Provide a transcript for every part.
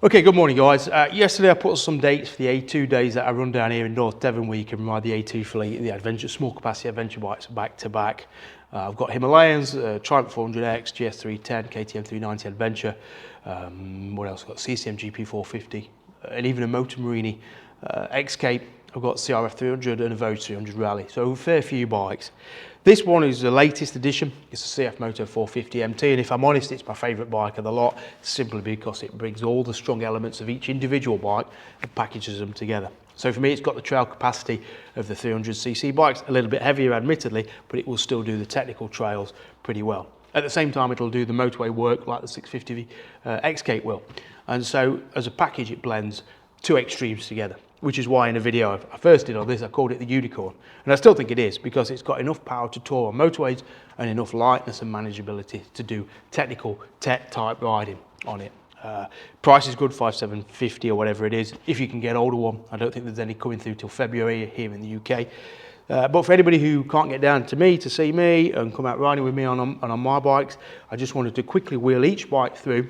Okay, good morning guys. Yesterday I put some dates for the A2 days that I run down here in North Devon where you can ride the A2 fleet, the adventure, small capacity adventure bikes back to back. I've got Himalayans, Triumph 400X, GS310, KTM 390 Adventure, what else? I've got CCM GP450 and even a Morini X-Cape. I've got CRF 300 and a Voge 300 Rally, so a fair few bikes. This one is the latest edition. It's a CF Moto 450 MT, and if I'm honest, it's my favourite bike of the lot, simply because it brings all the strong elements of each individual bike and packages them together. So for me, it's got the trail capacity of the 300cc bikes, a little bit heavier admittedly, but it will still do the technical trails pretty well. At the same time, it'll do the motorway work like the 650 X-Cape will. And so as a package, it blends two extremes together, which is why in a video I first did on this, I called it the unicorn. And I still think it is, because it's got enough power to tour on motorways and enough lightness and manageability to do technical tech type riding on it. Price is good, 5,750 or whatever it is, if you can get older one. I don't think there's any coming through till February here in the UK. But for anybody who can't get down to me to see me and come out riding with me on my bikes, I just wanted to quickly wheel each bike through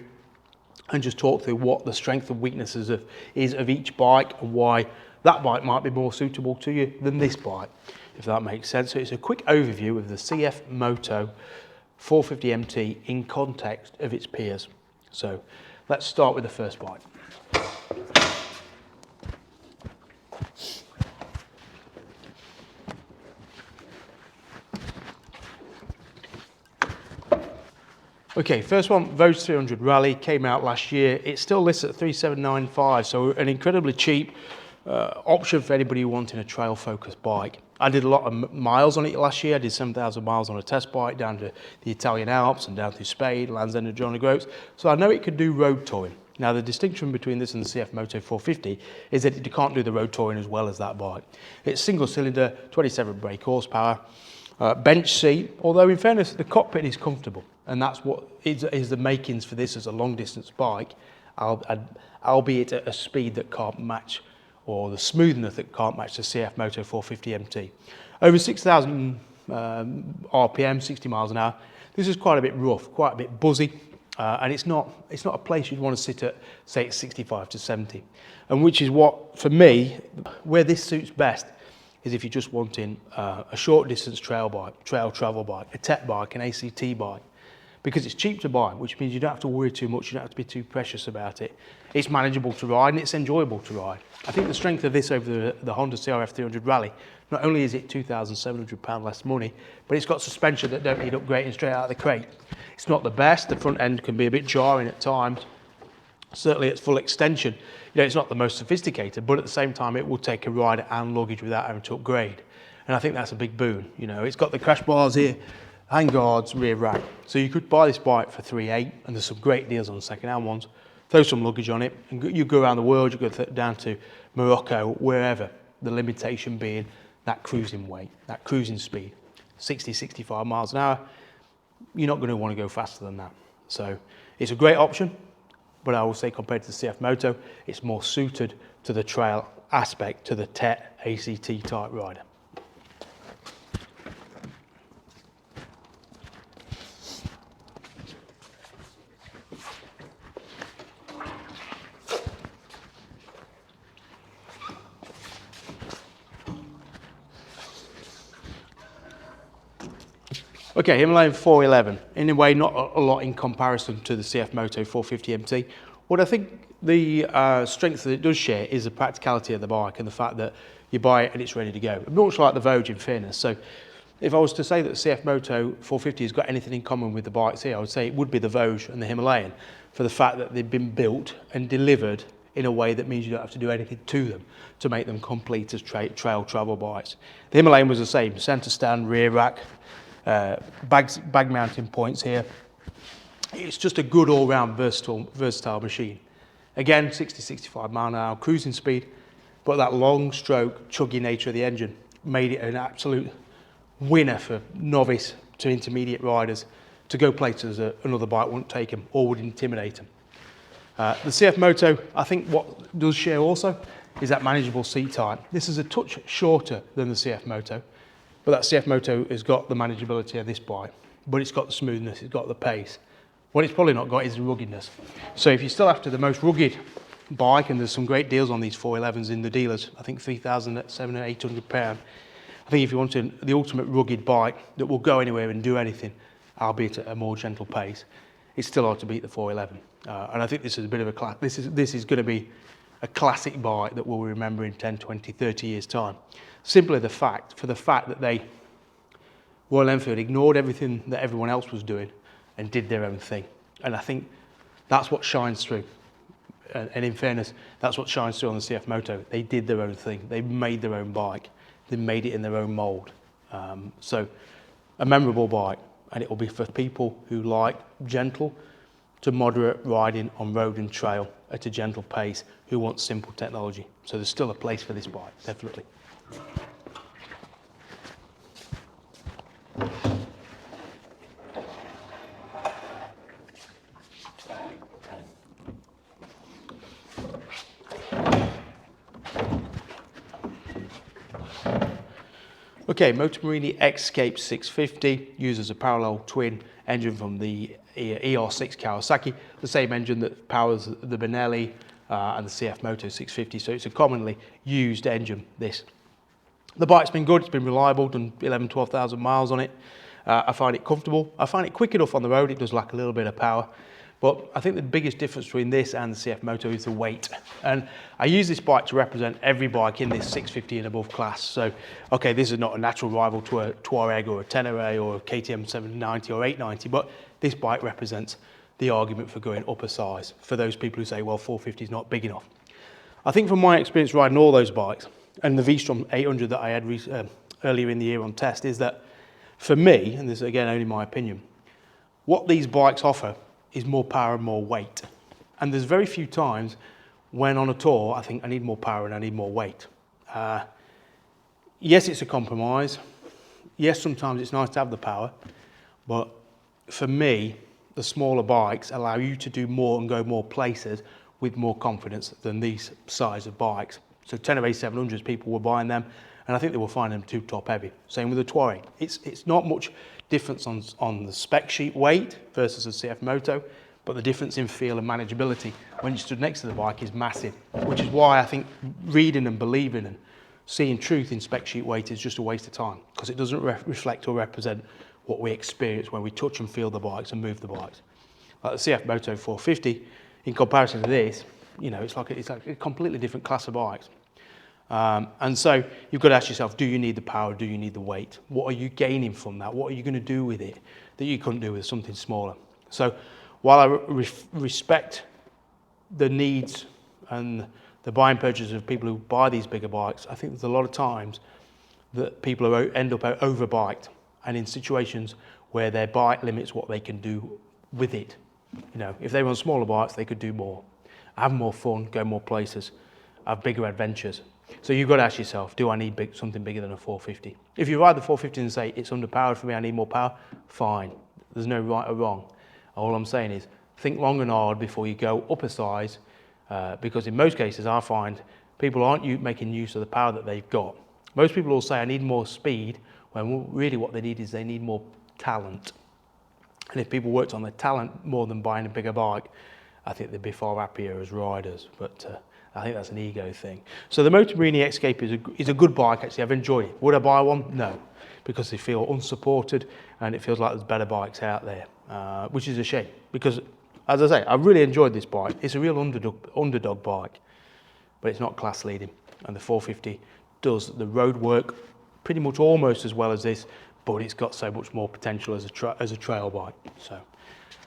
and just talk through what the strength and weaknesses is of each bike and why that bike might be more suitable to you than this bike, if that makes sense. So it's a quick overview of the CF Moto 450 MT in context of its peers. So let's start with the first bike. Okay, first one, Voge 300 Rally, came out last year. It still lists at 3,795, so an incredibly cheap option for anybody wanting a trail-focused bike. I did a lot of miles on it last year. I did 7,000 miles on a test bike down to the Italian Alps and down through Spain, Land's End and John O'Groats. So I know it could do road touring. Now the distinction between this and the CF Moto 450 is that it can't do the road touring as well as that bike. It's single cylinder, 27 brake horsepower, bench seat, although in fairness the cockpit is comfortable, and that's what is the makings for this as a long distance bike, albeit at a speed that can't match, or the smoothness that can't match the CF Moto 450 MT. Over 6,000 RPM, 60 miles an hour. This is quite a bit rough, quite a bit buzzy, and it's not a place you'd want to sit at, say, it's 65 to 70. And which is what, for me, where this suits best is if you're just wanting a short distance trail travel bike, a tech bike, an ACT bike, because it's cheap to buy, which means you don't have to worry too much, you don't have to be too precious about it. It's manageable to ride and it's enjoyable to ride. I think the strength of this over the Honda CRF 300 Rally, not only is it £2,700 less money, but it's got suspension that don't need upgrading straight out of the crate. It's not the best, the front end can be a bit jarring at times, certainly at full extension. You know, it's not the most sophisticated, but at the same time it will take a rider and luggage without having to upgrade. And I think that's a big boon. You know, it's got the crash bars here, handguards, rear rack. So you could buy this bike for $3,800, and there's some great deals on second-hand ones. Throw some luggage on it, and you go around the world, you go down to Morocco, wherever. The limitation being that cruising weight, that cruising speed, 60, 65 miles an hour. You're not going to want to go faster than that. So it's a great option, but I will say compared to the CF Moto, it's more suited to the trail aspect, to the tech ACT type rider. Okay, Himalayan 411, in a way not a lot in comparison to the CF Moto 450 MT. What I think the strength that it does share is the practicality of the bike and the fact that you buy it and it's ready to go. Much like the Voge in fairness. So if I was to say that the CF Moto 450 has got anything in common with the bikes here, I would say it would be the Voge and the Himalayan, for the fact that they've been built and delivered in a way that means you don't have to do anything to them to make them complete as trail travel bikes. The Himalayan was the same, centre stand, rear rack, bag mounting points here. It's just a good all-round versatile machine. Again, 60-65 mile an hour cruising speed, but that long stroke chuggy nature of the engine made it an absolute winner for novice to intermediate riders to go places that another bike wouldn't take them or would intimidate them. The CF Moto, I think what does share also is that manageable seat type. This is a touch shorter than the CF Moto, but that CF Moto has got the manageability of this bike, but it's got the smoothness, it's got the pace. What it's probably not got is the ruggedness. So if you're still after the most rugged bike, and there's some great deals on these 411s in the dealers. I think 3,700 or 800 pound. I think if you wanted the ultimate rugged bike that will go anywhere and do anything, albeit at a more gentle pace, it's still hard to beat the 411. And I think this is a bit of a class. This is going to be a classic bike that we'll remember in 10, 20, 30 years time. Simply the fact that Royal Enfield ignored everything that everyone else was doing and did their own thing. And I think that's what shines through. And in fairness, that's what shines through on the CF Moto. They did their own thing. They made their own bike. They made it in their own mould. So a memorable bike, and it will be for people who like gentle to moderate riding on road and trail at a gentle pace, who want simple technology. So there's still a place for this bike, definitely. Okay, Morini X-Cape 650 uses a parallel twin engine from the ER6 Kawasaki, the same engine that powers the Benelli and the CF Moto 650, so it's a commonly used engine, this. The bike's been good, it's been reliable, done 11, 12,000 miles on it. I find it comfortable, I find it quick enough on the road, it does lack a little bit of power. But I think the biggest difference between this and the CF Moto is the weight. And I use this bike to represent every bike in this 650 and above class. So, okay, this is not a natural rival to a Touareg or a Tenere or a KTM 790 or 890, but this bike represents the argument for going up a size for those people who say, well, 450 is not big enough. I think from my experience riding all those bikes, and the V-Strom 800 that I had earlier in the year on test, is that for me, and this is again only my opinion, what these bikes offer is more power and more weight. And there's very few times when on a tour I think I need more power and I need more weight. Yes, it's a compromise. Yes, sometimes it's nice to have the power, but for me, the smaller bikes allow you to do more and go more places with more confidence than these size of bikes. So Tenere 700s, people were buying them, and I think they were finding them too top heavy. Same with the Touareg. It's not much difference on the spec sheet weight versus the CF Moto, but the difference in feel and manageability when you stood next to the bike is massive, which is why I think reading and believing and seeing truth in spec sheet weight is just a waste of time, because it doesn't reflect or represent what we experience when we touch and feel the bikes and move the bikes. Like the CF Moto 450, in comparison to this, you know, it's like a completely different class of bikes. And so you've got to ask yourself, do you need the power? Do you need the weight? What are you gaining from that? What are you going to do with it that you couldn't do with something smaller? So while I respect the needs and the buying purchases of people who buy these bigger bikes, I think there's a lot of times that people end up overbiked, and in situations where their bike limits what they can do with it. You know, if they want smaller bikes, they could do more, have more fun, go more places, have bigger adventures. So you've got to ask yourself, do I need something bigger than a 450? If you ride the 450 and say, it's underpowered for me, I need more power, fine. There's no right or wrong. All I'm saying is, think long and hard before you go up a size, because in most cases I find people aren't making use of the power that they've got. Most people will say, I need more speed, when really what they need is they need more talent. And if people worked on their talent more than buying a bigger bike, I think they'd be far happier as riders. But I think that's an ego thing. So the Morini X-Cape is a good bike, actually. I've enjoyed it. Would I buy one? No, because they feel unsupported and it feels like there's better bikes out there, which is a shame. Because, as I say, I really enjoyed this bike. It's a real underdog bike, but it's not class leading. And the 450 does the road work pretty much almost as well as this, but it's got so much more potential as a trail bike. So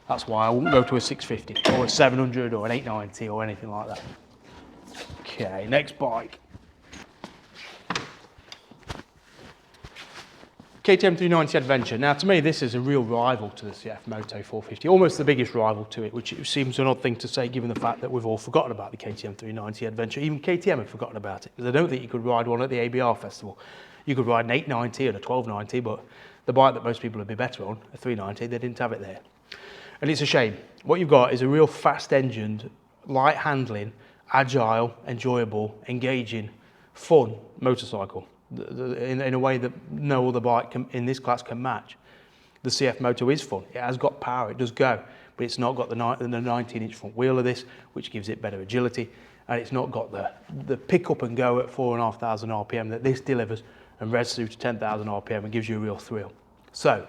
that's why I wouldn't go to a 650 or a 700 or an 890 or anything like that. Okay, next bike. KTM 390 Adventure. Now, to me, this is a real rival to the CF Moto 450, almost the biggest rival to it, which seems an odd thing to say given the fact that we've all forgotten about the KTM 390 Adventure. Even KTM have forgotten about it, because I don't think you could ride one at the ABR festival. You could ride an 890 and a 1290, but the bike that most people would be better on, a 390, they didn't have it there. And it's a shame. What you've got is a real fast-engined, light handling, agile, enjoyable, engaging, fun motorcycle in a way that no other bike in this class can match. The CF Moto is fun. It has got power. It does go. but it's not got the 19-inch front wheel of this, which gives it better agility, and it's not got the pick up and go at 4,500 RPM that this delivers and revs through to 10,000 RPM and gives you a real thrill. So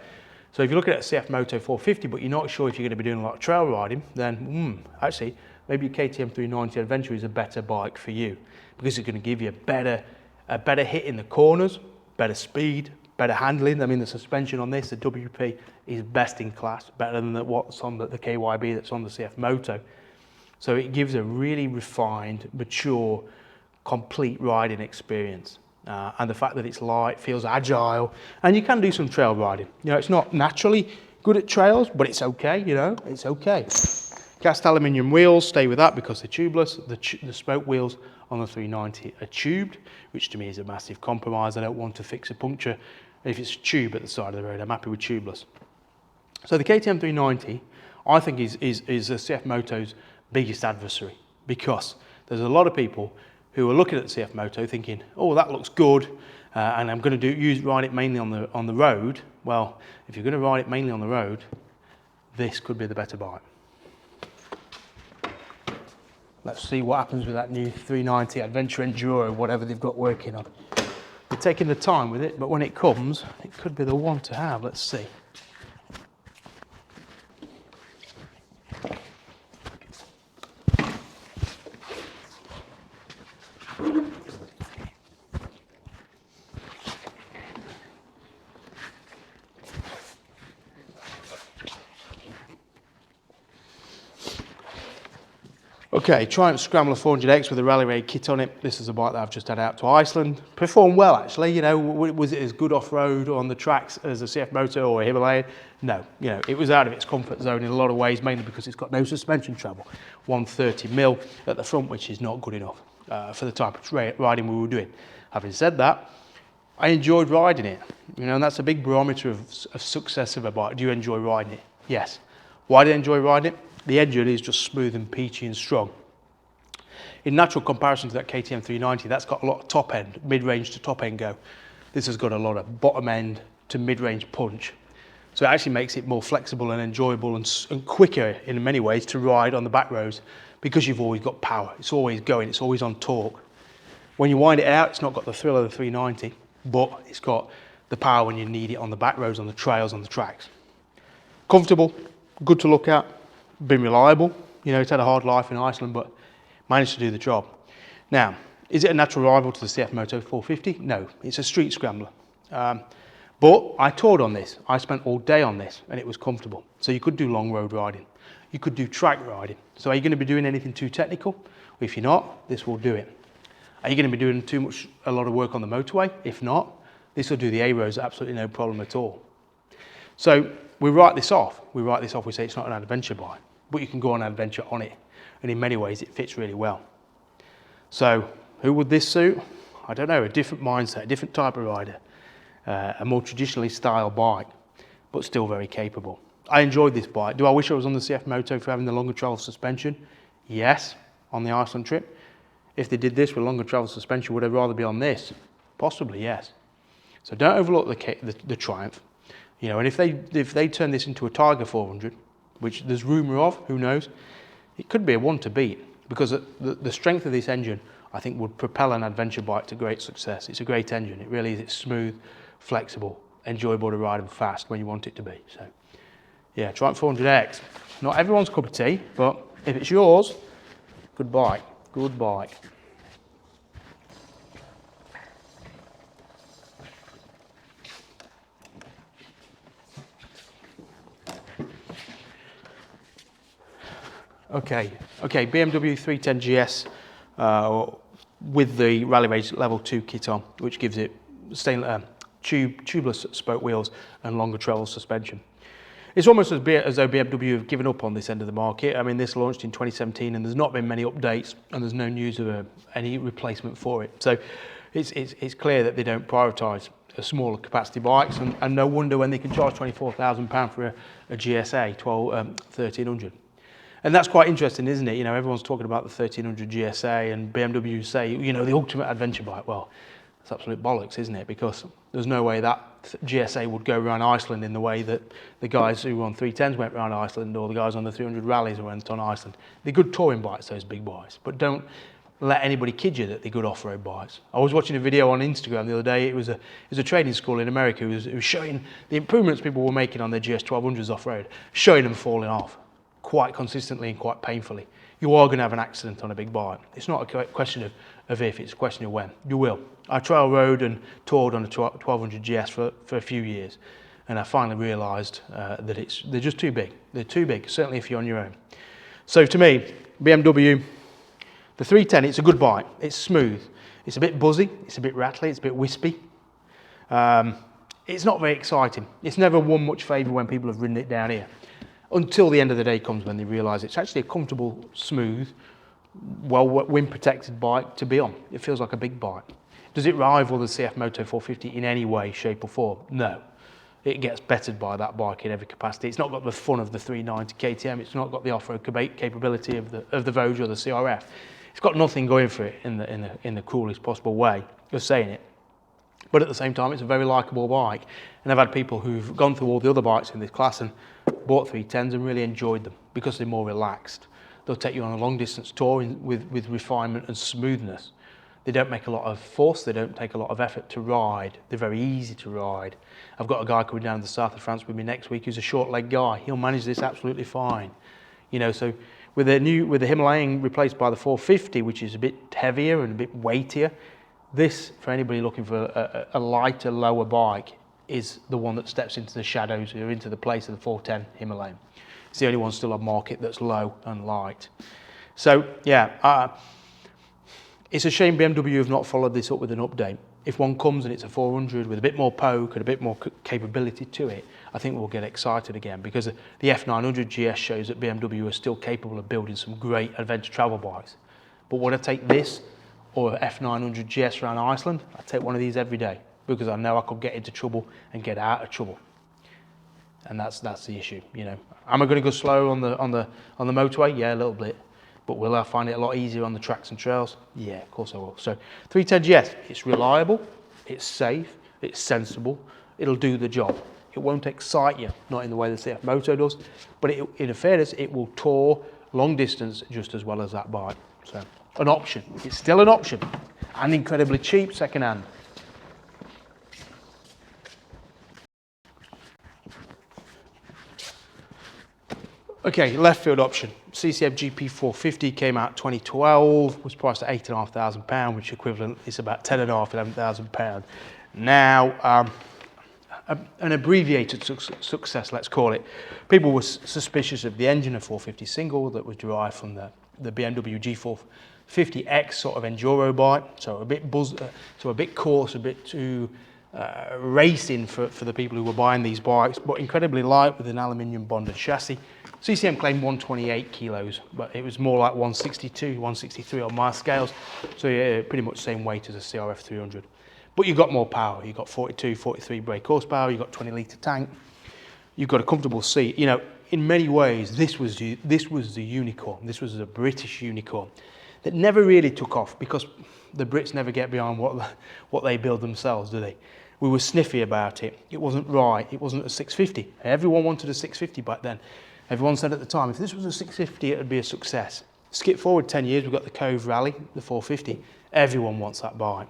if you're looking at a CF Moto 450, but you're not sure if you're going to be doing a lot of trail riding, then actually, maybe your KTM 390 Adventure is a better bike for you, because it's going to give you a better hit in the corners, better speed, better handling. I mean, the suspension on this, the WP, is best in class, better than what's on the KYB that's on the CF Moto. So it gives a really refined, mature, complete riding experience. And the fact that it's light, feels agile, and you can do some trail riding. You know, it's not naturally good at trails, but it's okay, you know, it's okay. Cast aluminium wheels, stay with that because they're tubeless. The spoke wheels on the 390 are tubed, which to me is a massive compromise. I don't want to fix a puncture if it's a tube at the side of the road. I'm happy with tubeless. So the KTM 390, I think, is the CF Moto's biggest adversary, because there's a lot of people who are looking at the CF Moto thinking, oh, that looks good, and I'm going to ride it mainly on the road. Well, if you're going to ride it mainly on the road, this could be the better bike. Let's see what happens with that new 390 Adventure Enduro, whatever they've got working on. They're taking the time with it, but when it comes, it could be the one to have. Let's see. Okay, Triumph Scrambler 400X with a rally raid kit on it. This is a bike that I've just had out to Iceland. Performed well, actually. You know, was it as good off-road on the tracks as a CF Moto or a Himalayan? No, you know, it was out of its comfort zone in a lot of ways, mainly because it's got no suspension travel. 130mm at the front, which is not good enough for the type of riding we were doing. Having said that, I enjoyed riding it. You know, and that's a big barometer of success of a bike. Do you enjoy riding it? Yes. Why do I enjoy riding it? The engine is just smooth and peachy and strong. In natural comparison to that KTM 390, that's got a lot of top end, mid-range to top end go. This has got a lot of bottom end to mid-range punch. So it actually makes it more flexible and enjoyable and quicker in many ways to ride on the back roads, because you've always got power. It's always going, it's always on torque. When you wind it out, it's not got the thrill of the 390, but it's got the power when you need it on the back roads, on the trails, on the tracks. Comfortable, good to look at, been reliable. You know, it's had a hard life in Iceland, but managed to do the job. Now, is it a natural rival to the CF Moto 450? No, it's a street scrambler. But I toured on this. I spent all day on this, and it was comfortable. So you could do long road riding. You could do track riding. So are you going to be doing anything too technical? Well, if you're not, this will do it. Are you going to be doing a lot of work on the motorway? If not, this will do the A-roads absolutely no problem at all. So we write this off. We say it's not an adventure bike, but you can go on an adventure on it. And in many ways, it fits really well. So who would this suit? I don't know, a different mindset, a different type of rider, a more traditionally styled bike, but still very capable. I enjoyed this bike. Do I wish I was on the CF Moto for having the longer travel suspension? Yes, on the Iceland trip. If they did this with longer travel suspension, would I rather be on this? Possibly, yes. So don't overlook the Triumph. You know, and if they turn this into a Tiger 400, which there's rumour of, who knows, it could be a one to beat, because the strength of this engine, I think, would propel an adventure bike to great success. It's a great engine. It really is. It's smooth, flexible, enjoyable to ride, and fast when you want it to be. So, yeah, Triumph 400X. Not everyone's cup of tea, but if it's yours, good bike. Good bike. Okay, BMW 310GS with the Rally Race Level 2 kit on, which gives it tubeless spoke wheels and longer travel suspension. It's almost as though BMW have given up on this end of the market. I mean, this launched in 2017 and there's not been many updates, and there's no news of any replacement for it. So it's clear that they don't prioritise smaller capacity bikes, and no wonder when they can charge £24,000 for a GSA 1300. And that's quite interesting, isn't it? You know, everyone's talking about the 1300 GSA, and BMW say, you know, the ultimate adventure bike. Well, It's absolute bollocks, isn't it? Because there's no way that GSA would go around Iceland in the way that the guys who on 310s went around Iceland, or the guys on the 300 rallies who went on Iceland. They're good touring bikes, those big bikes, but don't let anybody kid you that they're good off-road bikes. I was watching a video on Instagram the other day. It was a training school in America who was showing the improvements people were making on their GS1200s off-road, showing them falling off quite consistently and quite painfully. You are going to have an accident on a big bike. It's not a question of if, it's a question of when. You will. I trail rode and toured on a 1200 GS for a few years, and I finally realised that they're just too big. They're too big, certainly if you're on your own. So to me, BMW, the 310, it's a good bike. It's smooth. It's a bit buzzy. It's a bit rattly. It's a bit wispy. It's not very exciting. It's never won much favour when people have ridden it down here, until the end of the day comes when they realise it's actually a comfortable, smooth, well wind protected bike to be on. It feels like a big bike. Does it rival the CF Moto 450 in any way, shape or form? No. It gets bettered by that bike in every capacity. It's not got the fun of the 390 KTM. It's not got the off-road capability of the Voge or the CRF. It's got nothing going for it in the coolest possible way of saying it. But at the same time, it's a very likeable bike. And I've had people who've gone through all the other bikes in this class and bought 310s and really enjoyed them because they're more relaxed. They'll take you on a long distance tour with refinement and smoothness. They don't make a lot of force, they don't take a lot of effort to ride. They're very easy to ride. I've got a guy coming down to the south of France with me next week who's a short leg guy. He'll manage this absolutely fine. You know, so with the Himalayan replaced by the 450, which is a bit heavier and a bit weightier, this, for anybody looking for a lighter, lower bike, is the one that steps into the shadows or into the place of the 410 Himalayan. It's the only one still on market that's low and light. So yeah, it's a shame BMW have not followed this up with an update. If one comes and it's a 400 with a bit more poke and a bit more capability to it, I think we'll get excited again, because the F900 GS shows that BMW are still capable of building some great adventure travel bikes. But would I take this or F900 GS around Iceland? I'd take one of these every day, because I know I could get into trouble and get out of trouble. And that's the issue, you know. Am I going to go slow on the motorway? Yeah, a little bit. But will I find it a lot easier on the tracks and trails? Yeah, of course I will. So 310 GS, it's reliable, it's safe, it's sensible, it'll do the job. It won't excite you, not in the way the CF Moto does, but in fairness, it will tour long distance just as well as that bike. So an option, it's still an option, and incredibly cheap second hand. Okay, left field option. CCM GP450 came out 2012, was priced at £8,500, which equivalent is about £10,500, £11,000. Now, an abbreviated success, let's call it. People were suspicious of the engine, a 450 single that was derived from the BMW G310GS sort of enduro bike, so a bit so a bit coarse, a bit too racing for the people who were buying these bikes, but incredibly light with an aluminium bonded chassis. CCM claimed 128 kilos, but it was more like 162, 163 on my scales, so yeah, pretty much same weight as a CRF 300. But you've got more power. You've got 42, 43 brake horsepower, you've got 20-litre tank, you've got a comfortable seat. You know, in many ways, this was the unicorn. This was a British unicorn that never really took off, because the Brits never get beyond what they build themselves, do they? We were sniffy about it. It wasn't right. It wasn't a 650. Everyone wanted a 650 back then. Everyone said at the time, if this was a 650, it would be a success. Skip forward 10 years, we've got the Cove Rally, the 450. Everyone wants that bike.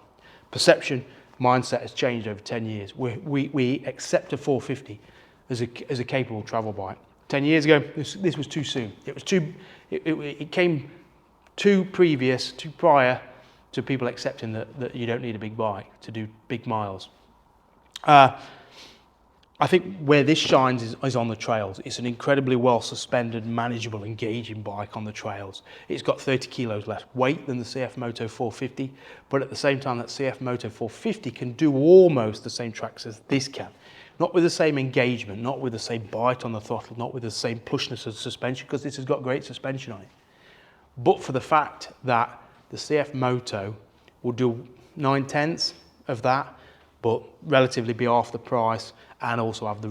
Perception, mindset has changed over 10 years. We accept a 450 as a capable travel bike. 10 years ago, this was too soon. It came too prior to people accepting that you don't need a big bike to do big miles. I think where this shines is on the trails. It's an incredibly well suspended, manageable, engaging bike on the trails. It's got 30 kilos less weight than the CF Moto 450, but at the same time that CF Moto 450 can do almost the same tracks as this can. Not with the same engagement, not with the same bite on the throttle, not with the same plushness of suspension, because this has got great suspension on it. But for the fact that the CF Moto will do 9/10 of that, but relatively be half the price, and also have the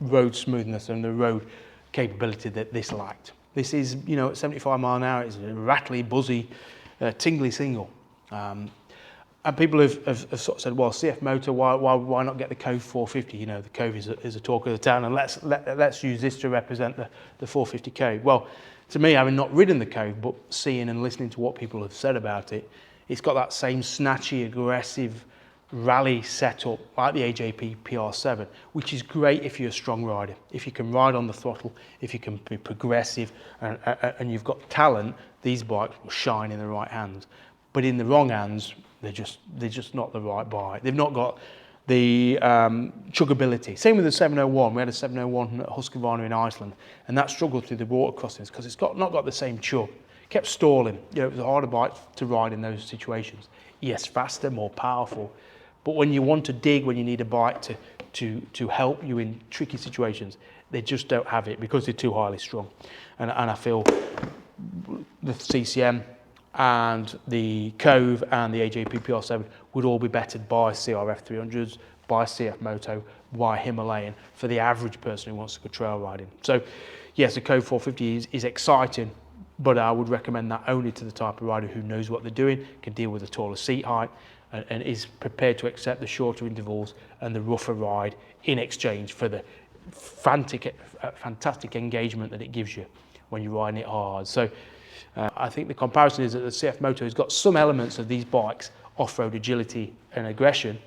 road smoothness and the road capability that this lacked. This is, you know, at 75 mile an hour, it's a rattly, buzzy, tingly single. And people have sort of said, well, CF Moto, why not get the Cove 450? You know, the Cove is a talk of the town, and let's use this to represent the 450 Cove. Well, to me, having not ridden the Cove, but seeing and listening to what people have said about it, it's got that same snatchy, aggressive rally setup like the AJP PR7, which is great if you're a strong rider. If you can ride on the throttle, if you can be progressive, and you've got talent, these bikes will shine in the right hands. But in the wrong hands, they're just not the right bike. They've not got the chuggability. Same with the 701. We had a 701 at Husqvarna in Iceland, and that struggled through the water crossings because it's not got the same chug. It kept stalling. You know, it was a harder bike to ride in those situations. Yes, faster, more powerful, but when you want to dig, when you need a bike to help you in tricky situations, they just don't have it because they're too highly strung. And I feel the CCM and the Cove and the AJP PR7 would all be bettered by CRF 300s, by CF Moto, by Himalayan for the average person who wants to go trail riding. So yes, the Cove 450 is exciting, but I would recommend that only to the type of rider who knows what they're doing, can deal with a taller seat height, and is prepared to accept the shorter intervals and the rougher ride in exchange for the fantastic engagement that it gives you when you're riding it hard. So I think the comparison is that the CF Moto has got some elements of these bikes, off-road agility and aggression,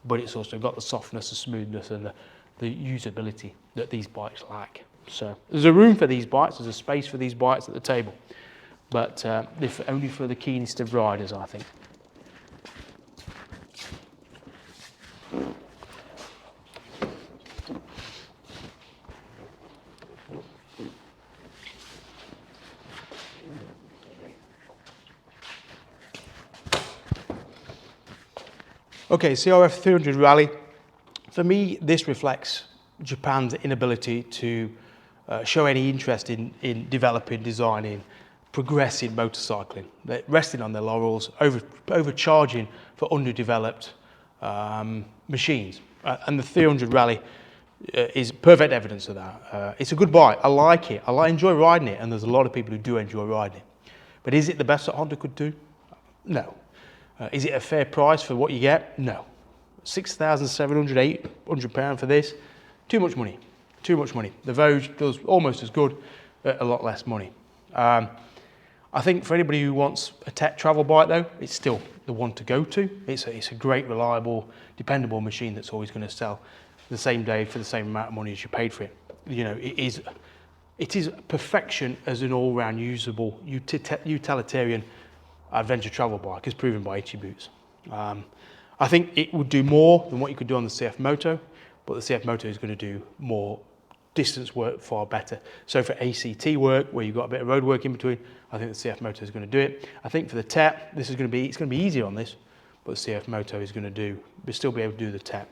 but it's also got the softness, the smoothness and the usability that these bikes lack. So there's a room for these bikes, there's a space for these bikes at the table, but if only for the keenest of riders, I think. Okay, CRF 300 Rally. For me, this reflects Japan's inability to show any interest in developing, designing, progressing motorcycling. They're resting on their laurels, overcharging for underdeveloped machines. And the 300 Rally is perfect evidence of that. It's a good bike. I like it. I enjoy riding it, and there's a lot of people who do enjoy riding it. But is it the best that Honda could do? No. Is it a fair price for what you get? No. £6,700, £800 for this? Too much money. Too much money. The Voge does almost as good at a lot less money. I think for anybody who wants a tech travel bike though, it's still the one to go to. It's a great, reliable, dependable machine that's always going to sell the same day for the same amount of money as you paid for it. You know, it is perfection as an all-round usable, utilitarian adventure travel bike, as proven by Itchy Boots. I think it would do more than what you could do on the CF Moto, but the CF Moto is going to do more distance work far better. So for ACT work, where you've got a bit of road work in between, I think the CF Moto is going to do it. I think for the TEP, it's going to be easier on this, but the CF Moto is going to still be able to do the TEP.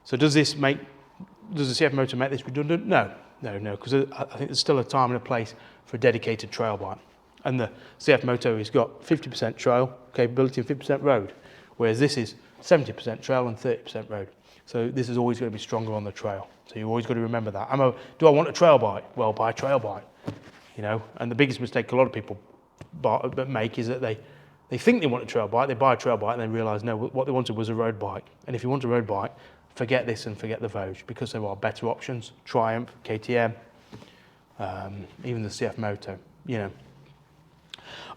So does the CF Moto make this redundant? No, because I think there's still a time and a place for a dedicated trail bike. And the CF Moto has got 50% trail capability and 50% road, whereas this is 70% trail and 30% road. So this is always going to be stronger on the trail. So you've always got to remember that. Do I want a trail bike? Well, buy a trail bike, you know. And the biggest mistake a lot of people make is that they think they want a trail bike, they buy a trail bike and they realise, no, what they wanted was a road bike. And if you want a road bike, forget this and forget the Voge, because there are better options, Triumph, KTM, even the CF Moto, you know.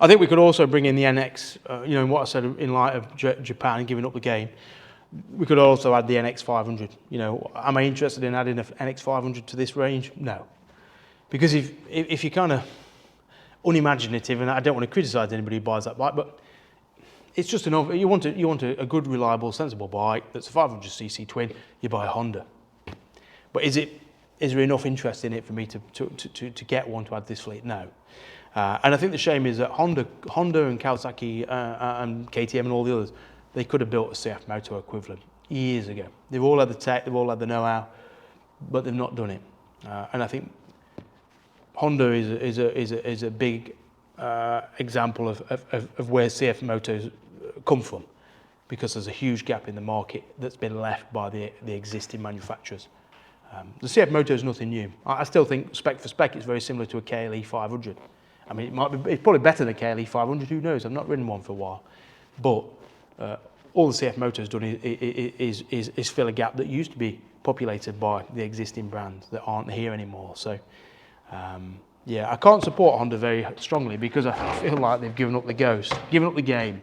I think we could also bring in the NX, you know, what I said in light of Japan giving up the game. We could also add the NX 500. You know, am I interested in adding an NX 500 to this range? No. Because if you're kind of unimaginative, and I don't want to criticise anybody who buys that bike, but it's just enough. You want a good, reliable, sensible bike that's a 500cc twin, you buy a Honda. But is there enough interest in it for me to get one to add this fleet? No. And I think the shame is that Honda and Kawasaki and KTM and all the others, they could have built a CF Moto equivalent years ago. They've all had the tech, they've all had the know-how, but they've not done it. And I think Honda is a big example of where CF Motos come from, because there's a huge gap in the market that's been left by the existing manufacturers. The CF Moto is nothing new. I still think spec for spec it's very similar to a KLE 500. I mean, it's probably better than a KLE 500, who knows? I've not ridden one for a while. But all the CF Moto has done is fill a gap that used to be populated by the existing brands that aren't here anymore. So yeah, I can't support Honda very strongly because I feel like they've given up the ghost, given up the game.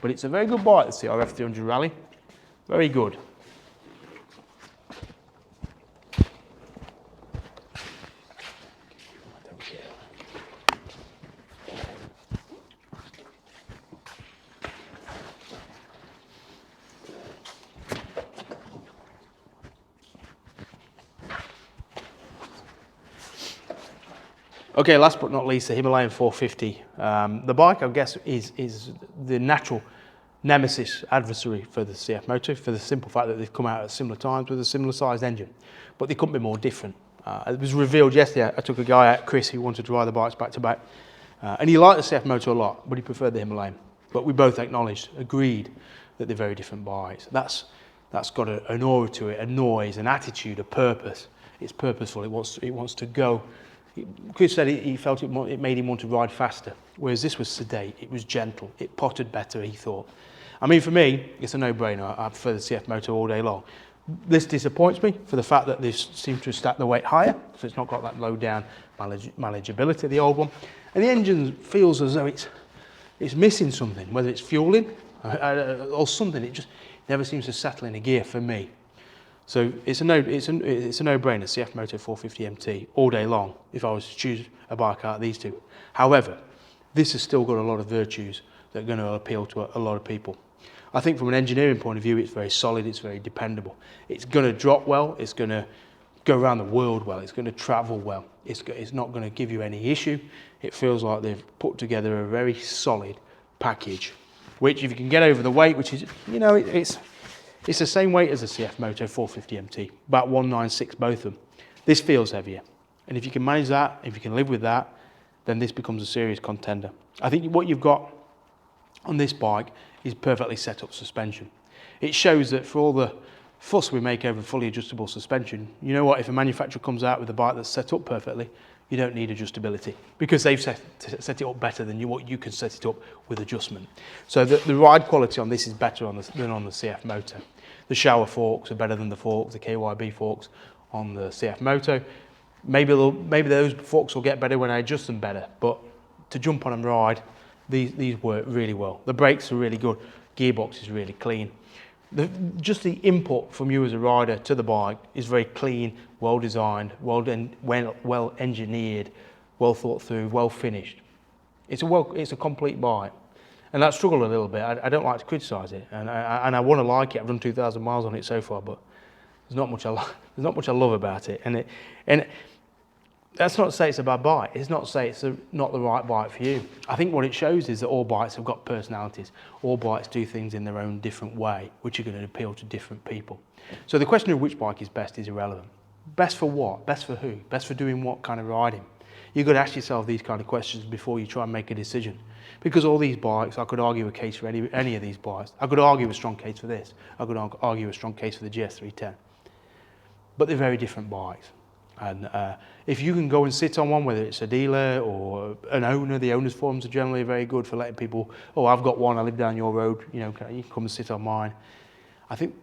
But it's a very good bike, the CRF 300 Rally. Very good. Okay, last but not least, the Himalayan 450. The bike, I guess, is the natural nemesis adversary for the CF Moto, for the simple fact that they've come out at similar times with a similar sized engine. But they couldn't be more different. It was revealed yesterday. I took a guy out, Chris, who wanted to ride the bikes back to back. And he liked the CF Moto a lot, but he preferred the Himalayan. But we both acknowledged, agreed, that they're very different bikes. That's got an aura to it, a noise, an attitude, a purpose. It's purposeful, it wants to go. Chris said he felt it made him want to ride faster, whereas this was sedate, it was gentle, it potted better, he thought. I mean, for me, it's a no-brainer. I prefer the CF Moto all day long. This disappoints me for the fact that they seem to have stacked the weight higher, so it's not got that low-down manageability, the old one. And the engine feels as though it's missing something, whether it's fueling or something. It just never seems to settle in a gear for me. So it's a no-brainer, CF Moto 450 MT all day long if I was to choose a bike out of these two. However, this has still got a lot of virtues that are going to appeal to a lot of people. I think from an engineering point of view, it's very solid, it's very dependable. It's going to drop well, it's going to go around the world well, it's going to travel well. It's not going to give you any issue. It feels like they've put together a very solid package, which if you can get over the weight, which is, you know, it's the same weight as the CF Moto 450 MT, about 196 both of them. This feels heavier. And if you can manage that, if you can live with that, then this becomes a serious contender. I think what you've got on this bike is perfectly set up suspension. It shows that for all the fuss we make over fully adjustable suspension, you know what, if a manufacturer comes out with a bike that's set up perfectly, you don't need adjustability because they've set it up better than what you can set it up with adjustment. So the ride quality on this is better than on the CF Moto. The shower forks are better than the forks, the KYB forks on the CF Moto. Maybe those forks will get better when I adjust them better, but to jump on and ride, these work really well. The brakes are really good, gearbox is really clean. Just the input from you as a rider to the bike is very clean, well designed, well engineered, well thought through, well finished. It's a complete bike. And I struggle a little bit. I don't like to criticise it, and I want to like it. I've done 2,000 miles on it so far, but there's not much I love about it. And that's not to say it's a bad bike. It's not to say it's not the right bike for you. I think what it shows is that all bikes have got personalities. All bikes do things in their own different way, which are going to appeal to different people. So the question of which bike is best is irrelevant. Best for what? Best for who? Best for doing what kind of riding? You've got to ask yourself these kind of questions before you try and make a decision. Because all these bikes, I could argue a case for any of these bikes. I could argue a strong case for this. I could argue a strong case for the GS310. But they're very different bikes. And if you can go and sit on one, whether it's a dealer or an owner, the owners' forums are generally very good for letting people, oh, I've got one, I live down your road, you know, you can come and sit on mine. I think,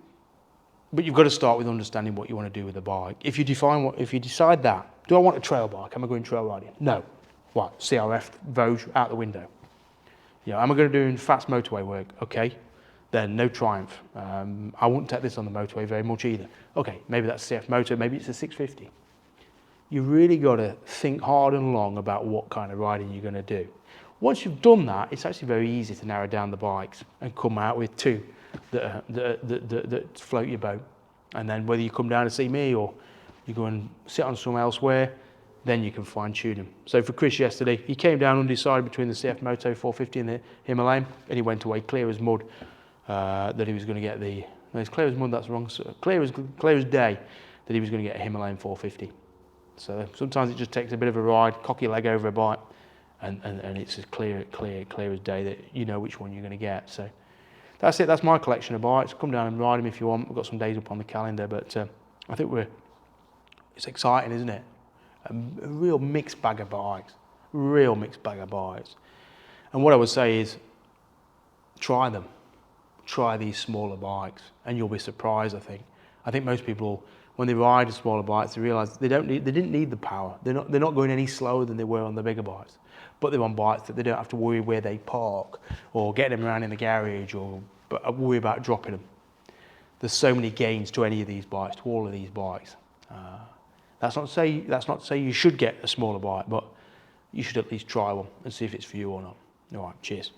but you've got to start with understanding what you want to do with the bike. If you decide that, do I want a trail bike? Am I going trail riding? No. What? CRF, Voge, out the window. You know, am I going to do fast motorway work? Okay. Then no Triumph. I wouldn't take this on the motorway very much either. Okay, maybe that's CF Moto, maybe it's a 650. You really got to think hard and long about what kind of riding you're going to do. Once you've done that, it's actually very easy to narrow down the bikes and come out with two that float your boat. And then whether you come down to see me or you go and sit on some elsewhere, then you can fine tune them. So for Chris yesterday, he came down undecided between the CF Moto 450 and the Himalayan, and he went away clear as mud that he was going to get the, no, it's clear as mud, that's wrong, clear as day that he was going to get a Himalayan 450. So sometimes it just takes a bit of a ride, cock your leg over a bike, and it's as clear as day that you know which one you're going to get. So that's it, that's my collection of bikes. Come down and ride them if you want. We've got some days up on the calendar, but I think it's exciting, isn't it? A real mixed bag of bikes, And what I would say is try them. try these smaller bikes, and you'll be surprised. I think most people, when they ride the smaller bikes, they realise they didn't need the power. They're not going any slower than they were on the bigger bikes, but they're on bikes that they don't have to worry where they park or getting them around in the garage or worry about dropping them. There's so many gains to any of these bikes, to all of these bikes. That's not to say you should get a smaller bike, but you should at least try one and see if it's for you or not. All right, cheers.